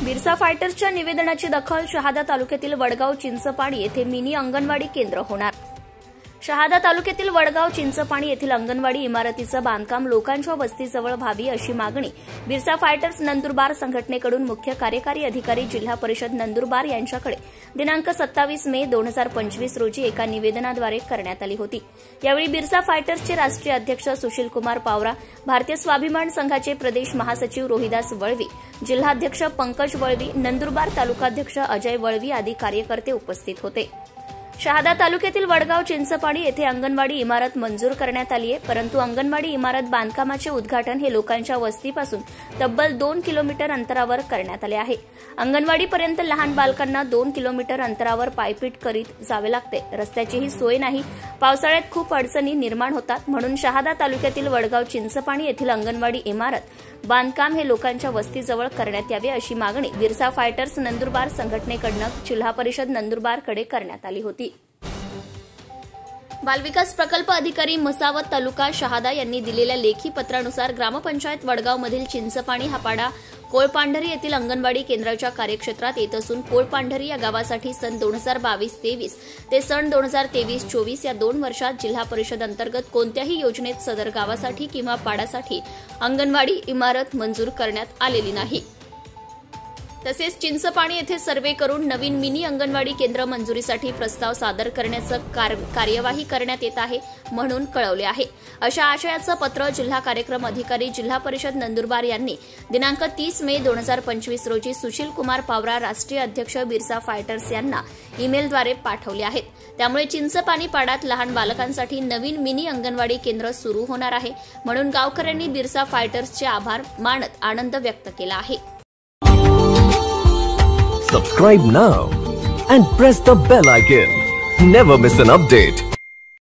बिरसा फायटर्सच्या निवेदनाची दखल. शहादा तालुक्यातील वडगाव चिंचपाणी येथे मिनी अंगणवाडी केंद्र होणार. शहादा तालुक्यातील वडगाव चिंचपाणी येथील अंगणवाडी इमारतीचं बांधकाम लोकांच्या वस्तीजवळ व्हावी अशी मागणी बिरसा फायटर्स नंदुरबार संघटनेकडून मुख्य कार्यकारी अधिकारी जिल्हा परिषद नंदुरबार यांच्याकडे दिनांक 27 मे 2025 रोजी एका निवेदनाद्वारे करण्यात आली होती. यावेळी बिरसा फायटर्सचे राष्ट्रीय अध्यक्ष सुशीलकुमार पावरा, भारतीय स्वाभिमान संघाचे प्रदेश महासचिव रोहिदास वळवी, जिल्हाध्यक्ष पंकज वळवी, नंदुरबार तालुकाध्यक्ष अजय वळवी आदी कार्यकर्ते उपस्थित होते. शहादा तालुक्यातील वडगाव चिंचपाणी येथे अंगणवाडी इमारत मंजूर करण्यात आली आहे, परंतु अंगणवाडी इमारत बांधकामाचे उद्घाटन हे लोकांच्या वस्तीपासून तब्बल 2 किलोमीटर अंतरावर करण्यात आले आहे. अंगणवाडीपर्यंत लहान बालकांना 2 किलोमीटर अंतरावर पायपीट करीत जावे लागते. रस्त्याचीही सोय नाही. पावसाळ्यात खूप अडचणी निर्माण होतात. म्हणून शहादा तालुक्यातील वडगाव चिंचपाणी येथील अंगणवाडी इमारत बांधकाम हे लोकांच्या वस्तीजवळ करण्यात यावे अशी मागणी बिरसा फायटर्स नंदुरबार संघटनेकडून जिल्हा परिषद नंदुरबारकडे करण्यात आली होती. बालविकास प्रकल्प अधिकारी मसावत तालुका शहादा यांनी दिलेल्या लेखी पत्रानुसार ग्रामपंचायत वडगावमधील चिंचपाणी हा पाडा कोळपांढरी येथील अंगणवाडी केंद्राच्या कार्यक्षेत्रात येत असून कोळपांढरी या गावासाठी सन 2022-23 ते सन 2023-24 या 2 वर्षात जिल्हा परिषद अंतर्गत कोणत्याही योजनेत सदर गावासाठी किंवा पाडासाठी अंगणवाडी इमारत मंजूर करण्यात आलेली नाही. तसेच चिंचपाणी येथे सर्व्हे करून नवीन मिनी अंगणवाडी केंद्र मंजुरीसाठी प्रस्ताव सादर करण्याचं कार्यवाही करण्यात येत आहे म्हणून कळवले आहे. अशा आशयाचं पत्र जिल्हा कार्यक्रम अधिकारी जिल्हा परिषद नंदुरबार यांनी दिनांक 30 मे 2025 रोजी सुशीलकुमार पावरा, राष्ट्रीय अध्यक्ष बिरसा फायटर्स यांना ईमेलद्वारे पाठवले आहेत. त्यामुळे चिंचपाणी पाड्यात लहान बालकांसाठी नवीन मिनी अंगणवाडी केंद्र सुरू होणार आहे म्हणून गावकऱ्यांनी बिरसा फायटर्सचे आभार मानत आनंद व्यक्त केला आहे. Subscribe now and press the bell icon. Never miss an update.